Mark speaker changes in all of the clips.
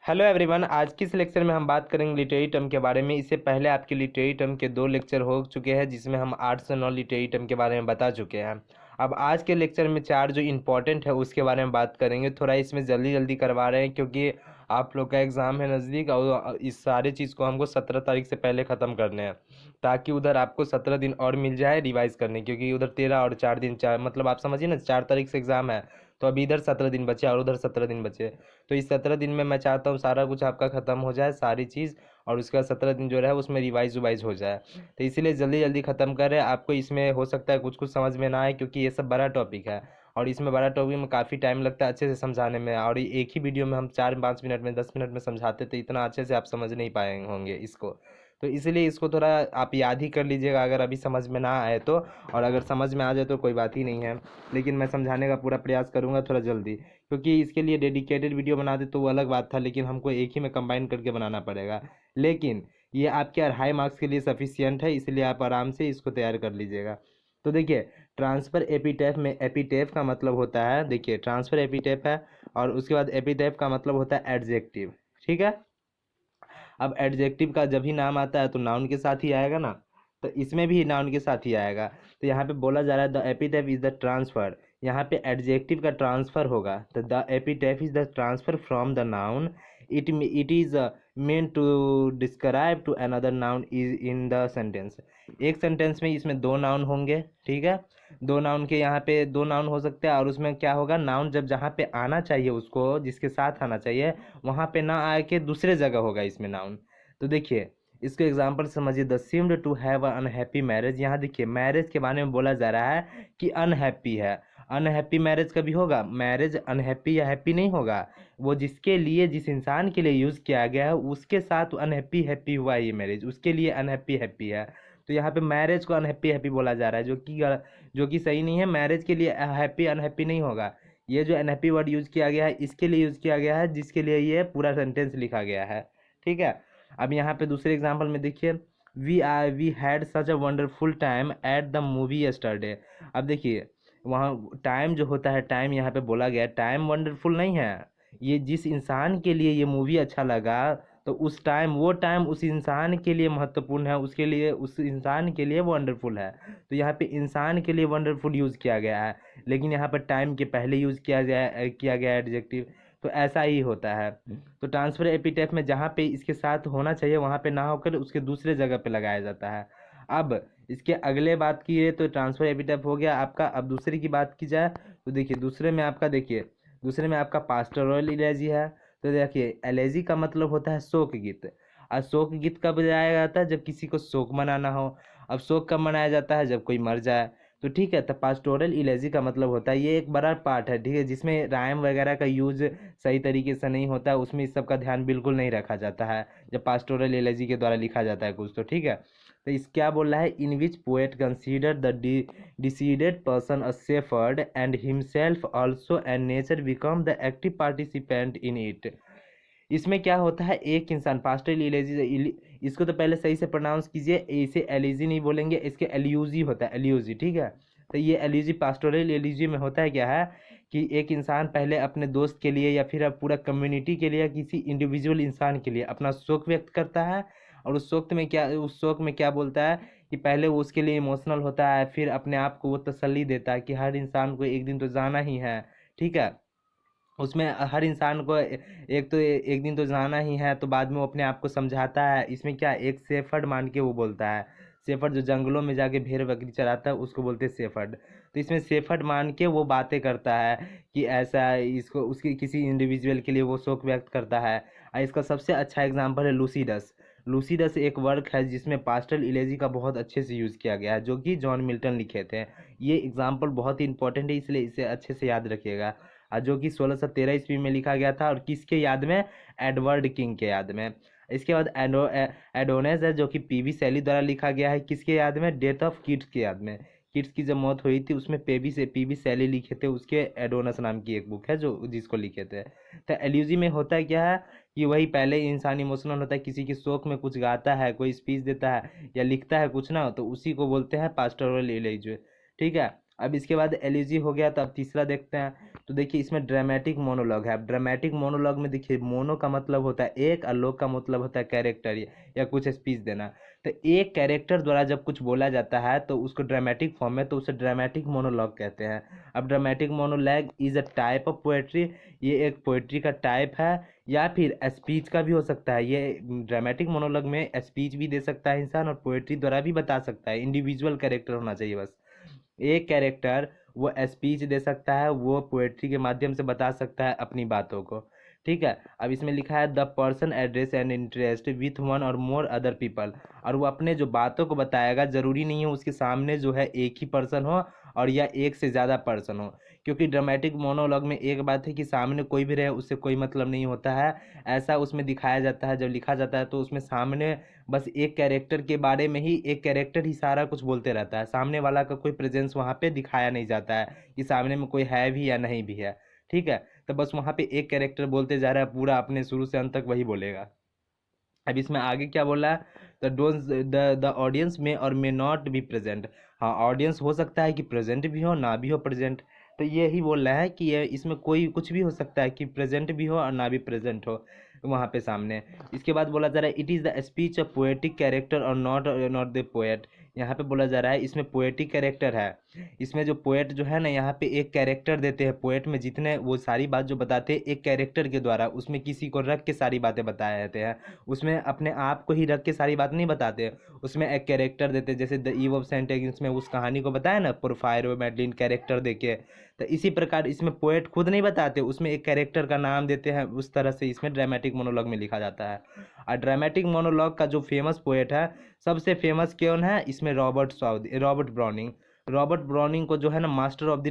Speaker 1: Hello everyone, आज की इस लेक्चर में हम बात करेंगे लिटरेरी टर्म के बारे में। इससे पहले आपके लिटरेरी टर्म के 2 लेक्चर हो चुके हैं जिसमें हम 8 से 9 लिटरेरी टर्म के बारे में बता चुके हैं। अब आज के लेक्चर में 4 जो इम्पोर्टेंट है उसके बारे में बात करेंगे। थोड़ा इसमें जल्दी जल्दी करवा रहे हैं क्योंकि आप लोग का एग्ज़ाम है नज़दीक और इस सारे चीज़ को हमको 17 तारीख से पहले ख़त्म करने हैं ताकि उधर आपको 17 दिन और मिल जाए रिवाइज़ करने, क्योंकि उधर 13 और 4 दिन, चार मतलब आप समझिए ना, 4 तारीख से एग्ज़ाम है तो अभी इधर 17 दिन बचे और उधर 17 दिन बचे। तो इस 17 दिन में मैं चाहता हूँ सारा कुछ आपका ख़त्म हो जाए, सारी चीज़, और उसके बाद 17 दिन जो रहे उसमें रिवाइज वाइज हो जाए। तो इसीलिए जल्दी जल्दी ख़त्म करें। आपको इसमें हो सकता है कुछ कुछ समझ में ना आए क्योंकि ये सब बड़ा टॉपिक है और इसमें बड़ा टॉपिक में काफ़ी टाइम लगता है अच्छे से समझाने में, और ये एक ही वीडियो में हम 4-5 मिनट में 10 मिनट में समझाते तो इतना अच्छे से आप समझ नहीं पाए होंगे इसको। तो इसलिए इसको थोड़ा आप याद ही कर लीजिएगा अगर अभी समझ में ना आए तो, और अगर समझ में आ जाए तो कोई बात ही नहीं है, लेकिन मैं समझाने का पूरा प्रयास करूँगा थोड़ा जल्दी, क्योंकि इसके लिए डेडिकेटेड वीडियो बनाते तो वो अलग बात था, लेकिन हमको एक ही में कंबाइन करके बनाना पड़ेगा। लेकिन ये आपके 2.5 मार्क्स के लिए सफिशियंट है, इसलिए आप आराम से इसको तैयार कर लीजिएगा। तो देखिए, ट्रांसफ़र एपिटैफ में एपिटैफ का मतलब होता है, देखिए ट्रांसफ़र एपिटैफ है और उसके बाद एपिटैफ का मतलब होता है एडजेक्टिव। ठीक है। अब एडजेक्टिव का जब ही नाम आता है तो नाउन के साथ ही आएगा ना, तो इसमें भी नाउन के साथ ही आएगा। तो यहाँ पे बोला जा रहा है the epitaph is the transfer, यहाँ पे एडजेक्टिव का ट्रांसफर होगा तो the epitaph is the transfer from the noun, it is meant to describe to another noun is in the sentence. एक सेंटेंस में इसमें 2 नाउन होंगे, ठीक है। 2 नाउन के यहाँ पे 2 नाउन हो सकते हैं और उसमें क्या होगा, नाउन जब जहाँ पे आना चाहिए उसको जिसके साथ आना चाहिए वहाँ पे ना आके दूसरे जगह होगा इसमें नाउन। तो देखिए इसको एग्जांपल समझिए, they seemed to have a unhappy marriage. यहाँ देखिए मैरिज के बारे में बोला जा रहा है कि अनहैप्पी है। अनहैप्पी मैरिज कभी होगा? मैरिज अनहैप्पी या हैप्पी नहीं होगा, वो जिसके लिए, जिस इंसान के लिए यूज़ किया गया है उसके साथ अनहैप्पी हैप्पी हुआ है ये मैरिज, उसके लिए अनहैप्पी हैप्पी है। तो यहाँ पे मैरिज को अनहैप्पी हैप्पी बोला जा रहा है जो कि सही नहीं है। मैरिज के लिए हैप्पी अनहैप्पी नहीं होगा। ये जो अनहैप्पी वर्ड यूज़ किया गया है इसके लिए यूज़ किया गया है जिसके लिए ये पूरा सेंटेंस लिखा गया है, ठीक है। अब यहाँ पे दूसरे एग्जांपल में देखिए, we had such a wonderful time at the movie yesterday. अब देखिए वहाँ टाइम जो होता है, टाइम यहाँ पे बोला गया टाइम वंडरफुल नहीं है, ये जिस इंसान के लिए ये मूवी अच्छा लगा तो उस टाइम, वो टाइम उस इंसान के लिए महत्वपूर्ण है, उसके लिए, उस इंसान के लिए वंडरफुल है। तो यहाँ पे इंसान के लिए वंडरफुल यूज़ किया गया है, लेकिन यहाँ पर टाइम के पहले यूज़ किया गया एडजेक्टिव। तो ऐसा ही होता है। तो ट्रांसफर एपिटेफ में जहाँ पे इसके साथ होना चाहिए वहाँ पे ना होकर उसके दूसरे जगह पे लगाया जाता है। अब इसके अगले बात की है तो ट्रांसफर एपिटेफ हो गया आपका। अब दूसरे की बात की जाए तो देखिए दूसरे में आपका, देखिए दूसरे में आपका पास्टोरल इलेजी है। तो देखिए एलेजी का मतलब होता है शोक गीत। और शोक गीत कब बजाया जाता है? जब किसी को शोक मनाना हो। अब शोक कब मनाया जाता है? जब कोई मर जाए। तो ठीक है, तो पास्टोरल इलेजी का मतलब होता है, ये एक बड़ा पार्ट है, ठीक है, जिसमें राइम वगैरह का यूज सही तरीके से नहीं होता है, उसमें इस सब का ध्यान बिल्कुल नहीं रखा जाता है जब पास्टोरल एलेजी के द्वारा लिखा जाता है कुछ, तो ठीक है। तो इस क्या बोल रहा है, in which poet consider the deceased person a shepherd and himself also and nature become the active participant in it. इसमें क्या होता है, एक इंसान पास्टल इलेजी, इसको तो पहले सही से प्रोनाउंस कीजिए, इसे एलिजी नहीं बोलेंगे, इसके एल्यूजी होता है, एल्यूजी, ठीक है। तो ये एल्यूजी, पास्टोरल एल्यूजी में होता है क्या है कि एक इंसान पहले अपने दोस्त के लिए या फिर अब पूरा कम्युनिटी के लिए, किसी इंडिविजुअल इंसान के लिए अपना शोक व्यक्त करता है, और उस शोक में क्या बोलता है कि पहले वो उसके लिए इमोशनल होता है, फिर अपने आप को वो तसल्ली देता है कि हर इंसान को एक दिन तो जाना ही है, ठीक है। उसमें हर इंसान को एक तो एक दिन तो जाना ही है, तो बाद में वो अपने आप को समझाता है। इसमें क्या, एक शेफर्ड मान के वो बोलता है, शेफर्ड जो जंगलों में जाके भेड़ बकरी चराता है उसको बोलते हैं शेफर्ड। तो इसमें शेफर्ड मान के वो बातें करता है कि ऐसा, इसको उसकी किसी इंडिविजुअल के लिए वो शोक व्यक्त करता है। और इसका सबसे अच्छा एग्जाम्पल है लूसीडस। लूसीडस एक वर्क है जिसमें पास्टल इलेजी का बहुत अच्छे से यूज़ किया गया है, जो कि जॉन मिल्टन लिखे थे। ये एग्जाम्पल बहुत ही इंपॉर्टेंट है, इसलिए इसे अच्छे से याद रखिएगा। जो कि 1613 ईस्वी में लिखा गया था, और किसके याद में? एडवर्ड किंग के याद में। इसके बाद एडोनेस है जो कि पीवी शैली द्वारा लिखा गया है, किसके याद में? डेथ ऑफ किट्स के याद में। किट्स की जब मौत हुई थी उसमें पीवी शैली लिखे थे, उसके एडोनस नाम की एक बुक है जो जिसको लिखे थे। तो एल्यूजी में होता है क्या है कि वही पहले इंसान इमोशनल होता है, किसी के शोक में कुछ गाता है, कोई स्पीच देता है या लिखता है कुछ ना, तो उसी को बोलते हैं पास्टोरल एल्यूजी, ठीक है। अब इसके बाद एलिजी हो गया, तो अब तीसरा देखते हैं। तो देखिए इसमें ड्रामेटिक मोनोलॉग है। अब ड्रामेटिक मोनोलॉग में देखिए मोनो का मतलब होता है एक और लॉग का मतलब होता है कैरेक्टर या कुछ स्पीच देना। तो एक कैरेक्टर द्वारा जब कुछ बोला जाता है तो उसको ड्रामेटिक फॉर्म में, तो उसे ड्रामेटिक मोनोलॉग कहते हैं। अब dramatic monologue is a type of poetry, ये एक पोएट्री का टाइप है, या फिर स्पीच का भी हो सकता है। ये ड्रामेटिक मोनोलॉग में स्पीच भी दे सकता है इंसान, और पोएट्री द्वारा भी बता सकता है। इंडिविजुअल कैरेक्टर होना चाहिए बस। एक कैरेक्टर वो स्पीच दे सकता है, वो पोएट्री के माध्यम से बता सकता है अपनी बातों को। ठीक है। अब इसमें लिखा है the person address and interest with one और मोर अदर पीपल, और वो अपने जो बातों को बताएगा, जरूरी नहीं है उसके सामने जो है एक ही पर्सन हो और या एक से ज़्यादा पर्सन हो, क्योंकि ड्रामेटिक मोनोलॉग में एक बात है कि सामने कोई भी रहे उससे कोई मतलब नहीं होता है। ऐसा उसमें दिखाया जाता है, जब लिखा जाता है तो उसमें सामने बस एक कैरेक्टर के बारे में ही एक कैरेक्टर ही सारा कुछ बोलते रहता है, सामने वाला का कोई प्रेजेंस वहाँ पे दिखाया नहीं जाता है कि सामने में कोई है भी या नहीं भी है। ठीक है। तो बस वहाँ पे एक कैरेक्टर बोलते जा रहा है, पूरा अपने शुरू से अंत तक वही बोलेगा। अब इसमें आगे क्या बोला है, द ऑडियंस में और मे नॉट बी प्रेजेंट। हाँ, ऑडियंस हो सकता है कि प्रेजेंट भी हो ना भी हो प्रेजेंट। तो ये ही बोल रहा है कि ये इसमें कोई कुछ भी हो सकता है कि प्रेजेंट भी हो और ना भी प्रेजेंट हो वहाँ पे सामने। इसके बाद बोला जा रहा है it is the speech of poetic character और नॉट नॉट द पोएट। यहाँ पे बोला जा रहा है इसमें पोएटिक कैरेक्टर है। इसमें जो पोएट जो है ना, यहाँ पे एक कैरेक्टर देते हैं। पोएट में जितने वो सारी बात जो बताते हैं एक कैरेक्टर के द्वारा, उसमें किसी को रख के सारी बातें बताए जाते हैं। उसमें अपने आप को ही रख के सारी बात नहीं बताते, उसमें एक कैरेक्टर देते, जैसे the Eve of Saint Agnes में उस कहानी को बताया ना, पोरफायरो मैडलिन कैरेक्टर देके। तो इसी प्रकार इसमें पोएट खुद नहीं बताते, उसमें एक कैरेक्टर का नाम देते हैं। उस तरह से इसमें ड्रामेटिक मोनोलॉग में लिखा जाता है। और ड्रामेटिक मोनोलॉग का जो फेमस पोएट है, सबसे फेमस कौन है इसमें, रॉबर्ट ब्राउनिंग। रॉबर्ट ब्राउनिंग को जो है ना master of the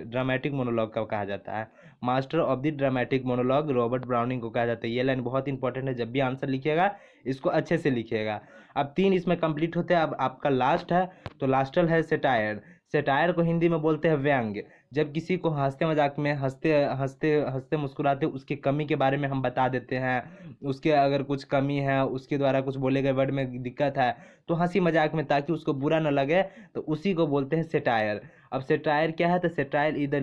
Speaker 1: dramatic monologue का कहा जाता है। Master of the dramatic monologue Robert browning को कहा जाता है। ये लाइन बहुत इंपॉर्टेंट है, जब भी आंसर लिखिएगा इसको अच्छे से लिखिएगा। अब 3 इसमें कंप्लीट होते हैं। अब आपका लास्ट है, तो लास्टल है सेटायर। सेटायर को हिंदी में बोलते हैं व्यंग्य। जब किसी को हंसते मजाक में, हंसते हंसते हंसते मुस्कुराते उसकी कमी के बारे में हम बता देते हैं, उसके अगर कुछ कमी है, उसके द्वारा कुछ बोले गए वर्ड में दिक्कत है, तो हंसी मजाक में ताकि उसको बुरा न लगे, तो उसी को बोलते हैं सेटायर। अब सेटायर क्या है, तो satire is the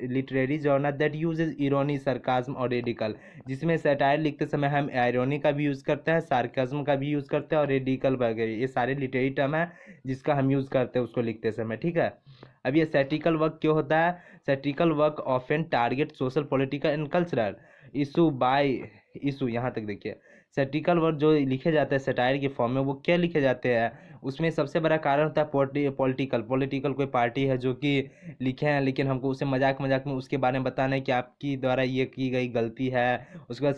Speaker 1: literary genre that uses irony, sarcasm और रेडिकल। जिसमें सेटायर लिखते समय हम आयरोनी का भी यूज़ करते हैं, सार्काज्म का भी यूज़ करते हैं, और रेडिकल वगैरह, ये सारे लिटरेरी टर्म है जिसका हम यूज़ करते हैं उसको लिखते समय। ठीक है। अब ये सैटिकल वर्क क्यों होता है, satirical work often target social political and cultural issue by issue. यहाँ तक देखिए, सैटिकल वर्क जो लिखे जाते हैं सटायर के फॉर्म में, वो क्या लिखे जाते हैं, उसमें सबसे बड़ा कारण होता है पॉलिटिकल कोई पार्टी है जो कि लिखे हैं, लेकिन हमको उसे मजाक मजाक में उसके बारे में बताना है कि आपकी द्वारा ये की गई गलती है। उसके बाद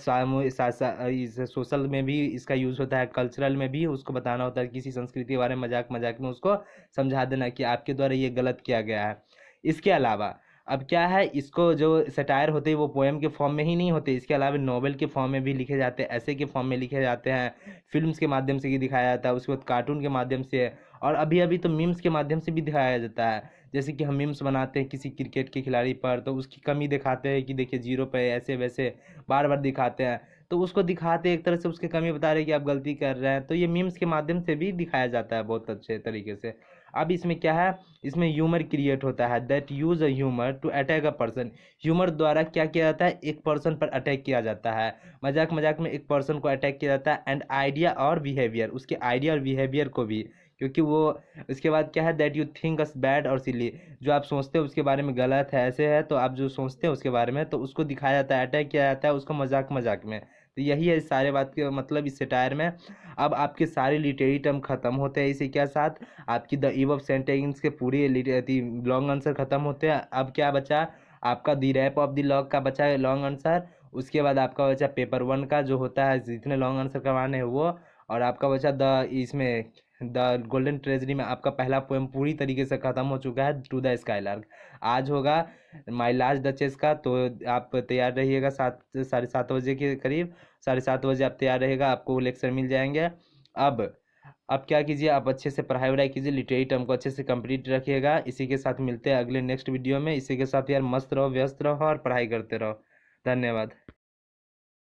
Speaker 1: सोशल में भी इसका यूज़ होता है, कल्चरल में भी उसको बताना होता है, किसी संस्कृति के बारे में मजाक मजाक में उसको समझा देना कि आपके द्वारा ये गलत किया गया है। इसके अलावा अब क्या है, इसको जो सटायर होते हैं वो पोएम के फॉर्म में ही नहीं होते, इसके अलावा नॉवेल के फॉर्म में भी लिखे जाते हैं, ऐसे के फॉर्म में लिखे जाते हैं, फिल्म्स के माध्यम से भी दिखाया जाता है, उसके बाद कार्टून के माध्यम से, और अभी अभी तो मीम्स के माध्यम से भी दिखाया जाता है। जैसे कि हम मीम्स बनाते हैं किसी क्रिकेट के खिलाड़ी पर, तो उसकी कमी दिखाते हैं कि देखिए जीरो पे ऐसे वैसे बार बार दिखाते हैं, तो उसको दिखाते एक तरह से उसकी कमी बता रहे हैं कि आप गलती कर रहे हैं। तो ये मीम्स के माध्यम से भी दिखाया जाता है बहुत अच्छे तरीके से। अब इसमें क्या है, इसमें ह्यूमर क्रिएट होता है, that use a humour to attack a person. Humour द्वारा क्या किया जाता है, एक पर्सन पर अटैक किया जाता है, मजाक मजाक में एक पर्सन को अटैक किया जाता है, एंड आइडिया और बिहेवियर, उसके आइडिया और बिहेवियर को भी, क्योंकि वो उसके बाद क्या है, that you think us bad और सिली, जो आप सोचते हो उसके बारे में गलत है, ऐसे है, तो आप जो सोचते हैं उसके बारे में, तो उसको दिखाया जाता है, अटैक किया जाता है उसको मजाक मजाक में। तो यही है इस सारे बात के मतलब इस सेटायर में। अब आपके सारे लिटरेरी टर्म खत्म होते हैं इसी के साथ, आपकी the Eve of Saint Agnes के पूरे लॉन्ग आंसर खत्म होते हैं। अब क्या बचा, आपका दी रैप ऑफ द लॉग का बचा है लॉन्ग आंसर, उसके बाद आपका बचा पेपर 1 का जो होता है जितने लॉन्ग आंसर करवाने हैं वो, और आपका बचा द इसमें द गोल्डन ट्रेजरी में आपका पहला पोएम पूरी तरीके से ख़त्म हो चुका है, टू द स्काईलार्क। आज होगा माई लास्ट डचेस का, तो आप तैयार रहिएगा 7:30 बजे के करीब, 7:30 बजे आप तैयार रहेगा, आपको लेक्चर मिल जाएंगे। अब अब क्या कीजिए, आप अच्छे से पढ़ाई वढ़ाई कीजिए, लिटरेरी टर्म को अच्छे से कंप्लीट रखिएगा। इसी के साथ मिलते हैं अगले नेक्स्ट वीडियो में। इसी के साथ यार मस्त रहो, व्यस्त रहो और पढ़ाई करते रहो। धन्यवाद।